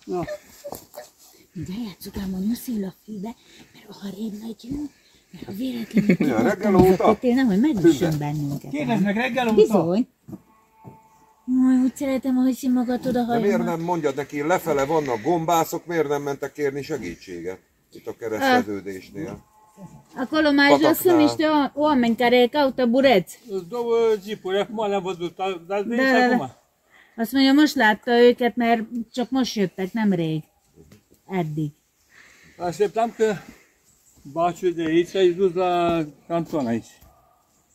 Na. De játsszuk ám a nyuszil a fűbe, mert arrébb megyünk, mert ha véletlenül kipattanok, nehogy megüssön bennünket. Kérdezd meg reggel óta. Bizony. Majd úgy szeretem, ahogy simogatod a hajamat. De miért nem mondjad neki, lefele vannak gombászok, miért nem mentek kérni segítséget itt a kereszteződésnél? Acolo mai jos sunt niște oameni care caută bureți. Două jeepuri, acum le-am văzut, dar de aici acum. Azt mondja, most látta őket, mert csak most jöttek, nem rég. Eddig. Așteptam că baciul de aici a dus la canton aici.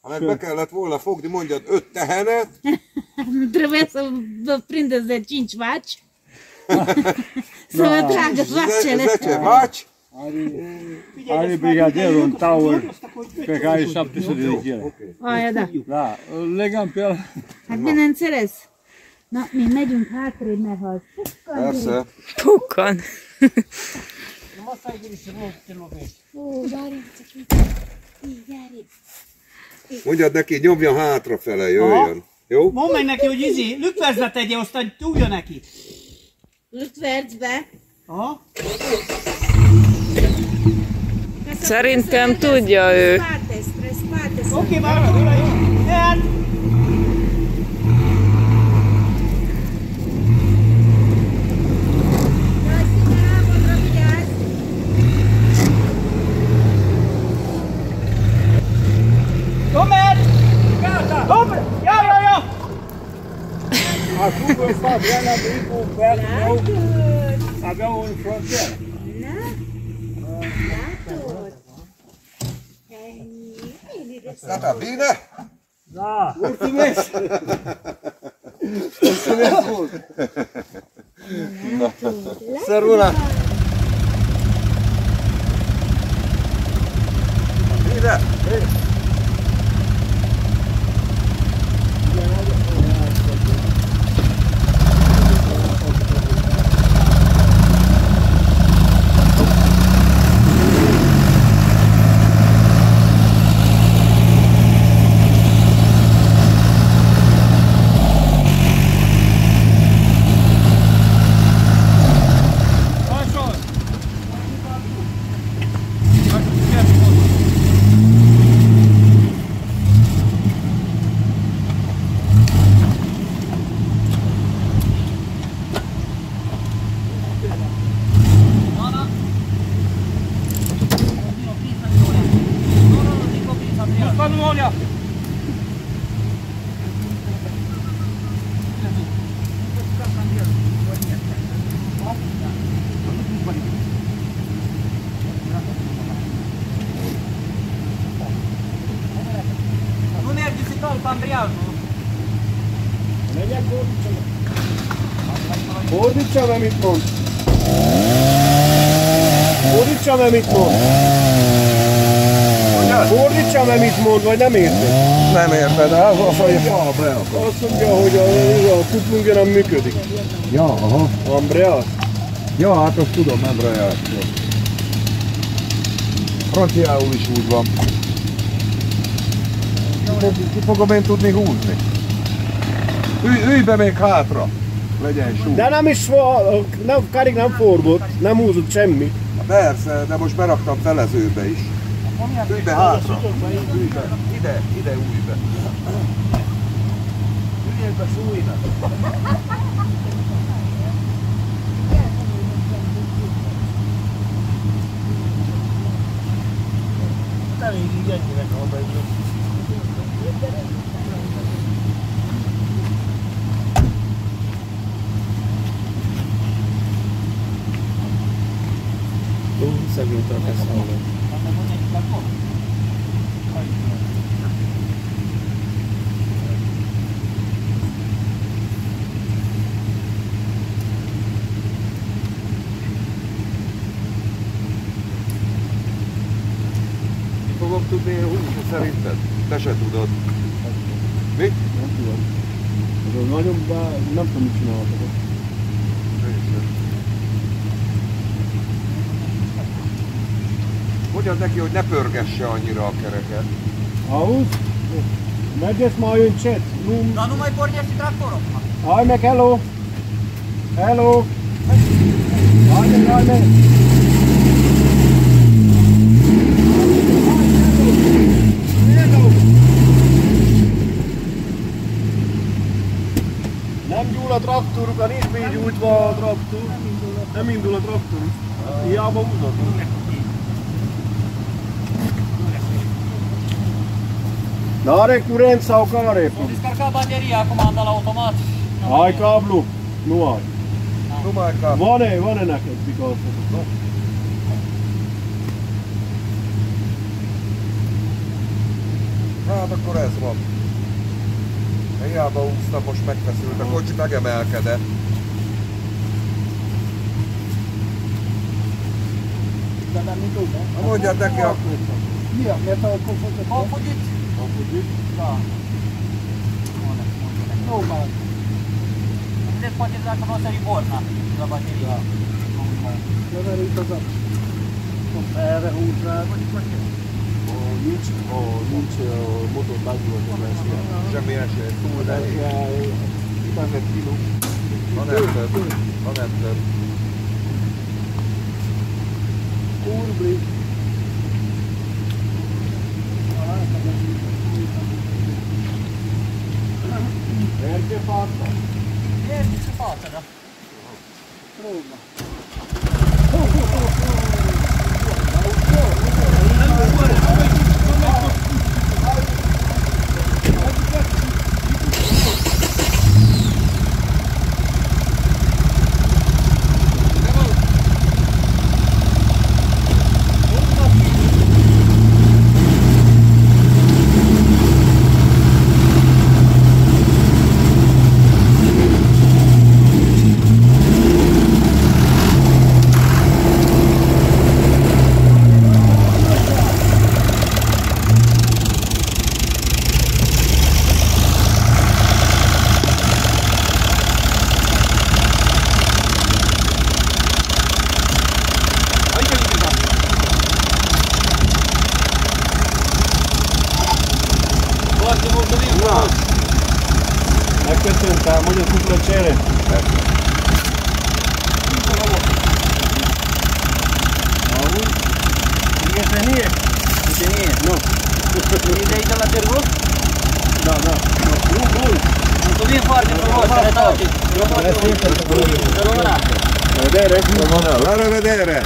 Ha meg be kellett volna fogni, mondjad 5 tehenet. Trebuia să vă prindeți de 5 vaci. Să vă tragă vacele. 10 vaci. Are brigadierul un taur pe care are 700 de kg. Aia da. Da, legam pe el. Hát bineînțeles. Na, mi megyünk hátrébb, mert ha Persze. Pukkan. Numai să ai grijă să nu te lovești. Ó, várjál csak így, várj. Mondjad neki, nyomja hátrafele, jöjjön. Jó? Mondd meg neki, hogy lükverzbe tegye, aztán túlja neki. Lükvercbe. Aha. Szerintem tudja ő. Oké, várok, uraim. Hát. Hopp! Ja, ja, ja! Acum vă fac, ea la venit cu băiatul meu, avea un frontier. Gata, bine? Da, mulțumesc! Mulțumesc mult! Szervulat! Bine! Fordítsam-e, mit mond? Fordítsam-e, mit mond? Fordítsam-e, mit mond, vagy nem érted? Nem érted, az a falba elakad. Azt mondja, hogy a kuplungja nem működik. Ja, aha. Ambreas? Ja, hát azt tudom, nem raját. Franciául is úgy van. Ki fogom én tudni húzni? Ülj be még hátra! Legyen súly. De nem is, Karik nem forgott, nem húzott semmi. Persze, de most beraktam felezőbe is. Ülj be hátra! Ülj be! Ide ülj be! Üljél be súlynak! Nem így ennyire kell beülni. Szegültől kezd hallani. Ki fogom tudni húzni szerinted? Te se tudod. Mi? Nem tudom. Ez nagyon nem tudom, mit csinálhatok. Mondjad neki, hogy ne pörgesse annyira a kereket. Auzi? Mergeți mai încet. Dar nu mai pornești și tractorul acum. Hai, mec, hello! Hello! Ajde! Nem gyúl a traktoruk, nincs még gyújtva a traktor. Nem indul a traktor. Hiába húzod. Dare curent sau care? S-a descarcat bateria acum am dat la automat. Ai cablu? Nu ai. Nu mai cablu. Van-e neked pikaltatok, no? Hát akkor ez van. Hiába úsztam, most megfeszült, a kocsi megemelkedett. Mondjad neki a... Au fugit? Au fugit? Da. Normal. Vedeți poate dacă nu o sări borna la baterie. Nincs motor megnyújtás. Semmi esély. Túl nehéz. 15 kiló. Ha nem több. Kurbli. Merge fața. Merge fața, da. Prova. Megköszöntem, hogy a kupla csere. No. De aici la târgu? Da. Mulțumim foarte frumos, sănătate! Să rămână! La revedere!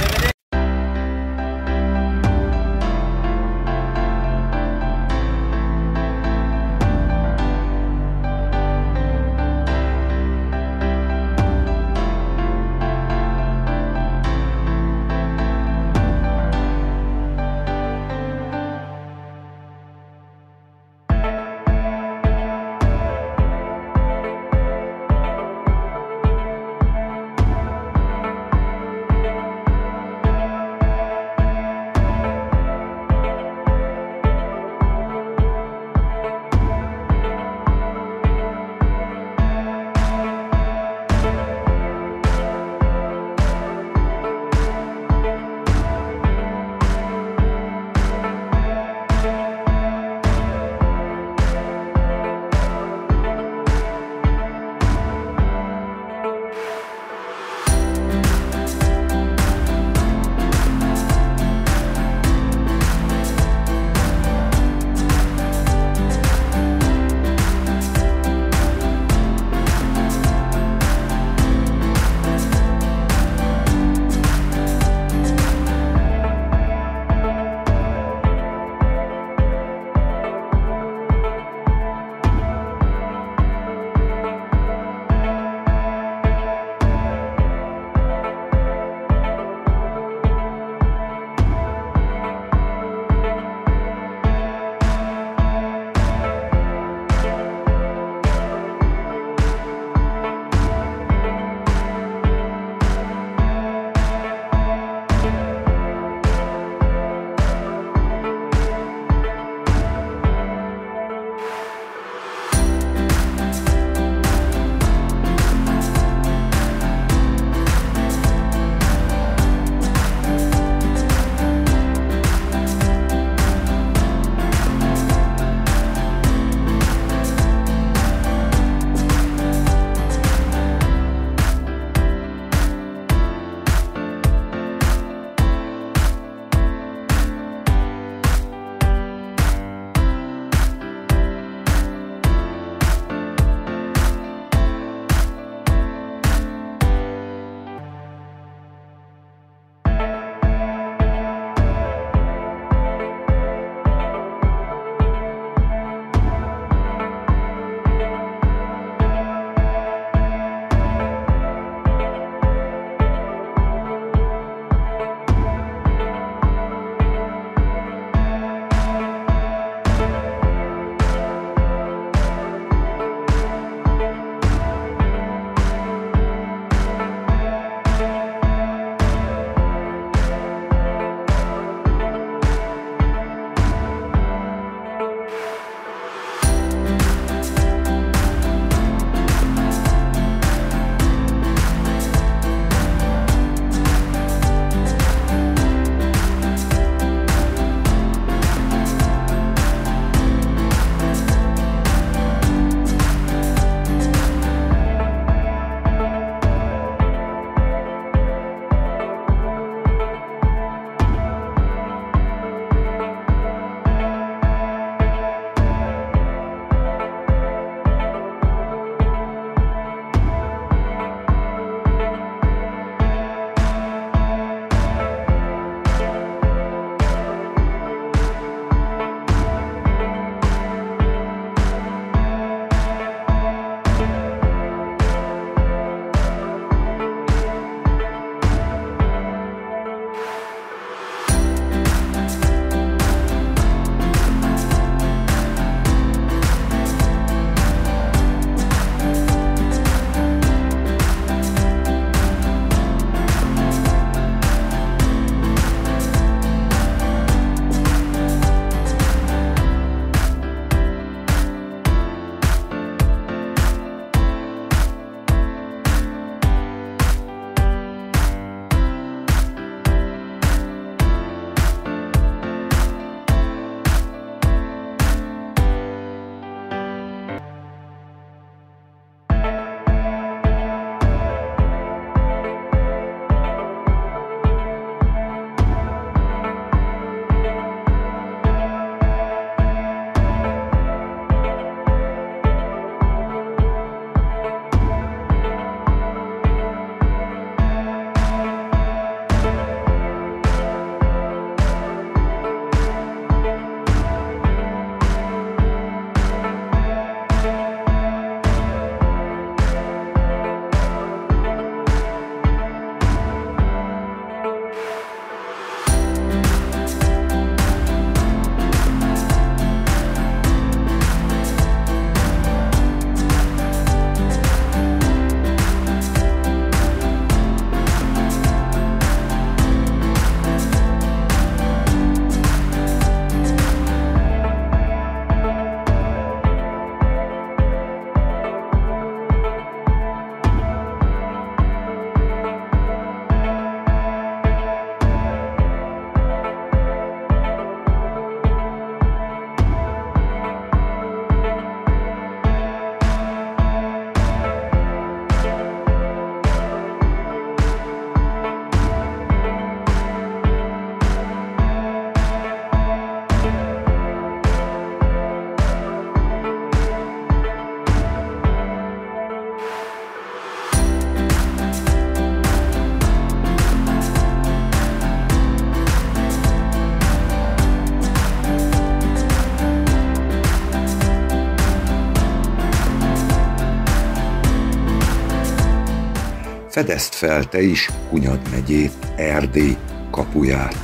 Fedezd fel te is Hunyad megyét, Erdély kapuját.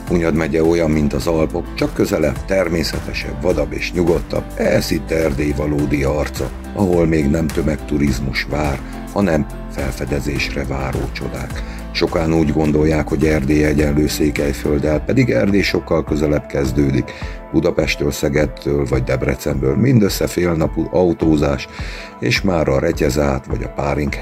Hunyad megye olyan, mint az Alpok, csak közelebb, természetesebb, vadabb és nyugodtabb. Ez itt Erdély valódi arca, ahol még nem tömegturizmus vár, hanem felfedezésre váró csodák. Sokan úgy gondolják, hogy Erdély egyenlő Székelyfölddel, pedig Erdély sokkal közelebb kezdődik. Budapesttől, Szegedtől vagy Debrecenből mindössze fél napú autózás, és már a Retyezát vagy a Párinc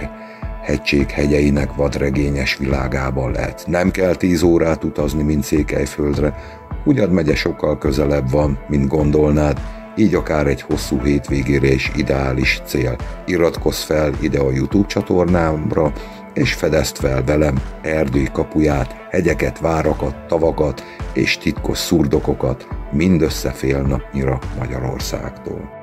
hegység hegyeinek vadregényes világában lehet. Nem kell 10 órát utazni, mint Székelyföldre. Hunyad megye sokkal közelebb van, mint gondolnád, így akár egy hosszú hétvégére is ideális cél. Iratkozz fel ide a YouTube csatornámra, és fedezd fel velem Erdély kapuját, hegyeket, várakat, tavakat és titkos szurdokokat, mindössze fél napnyira Magyarországtól.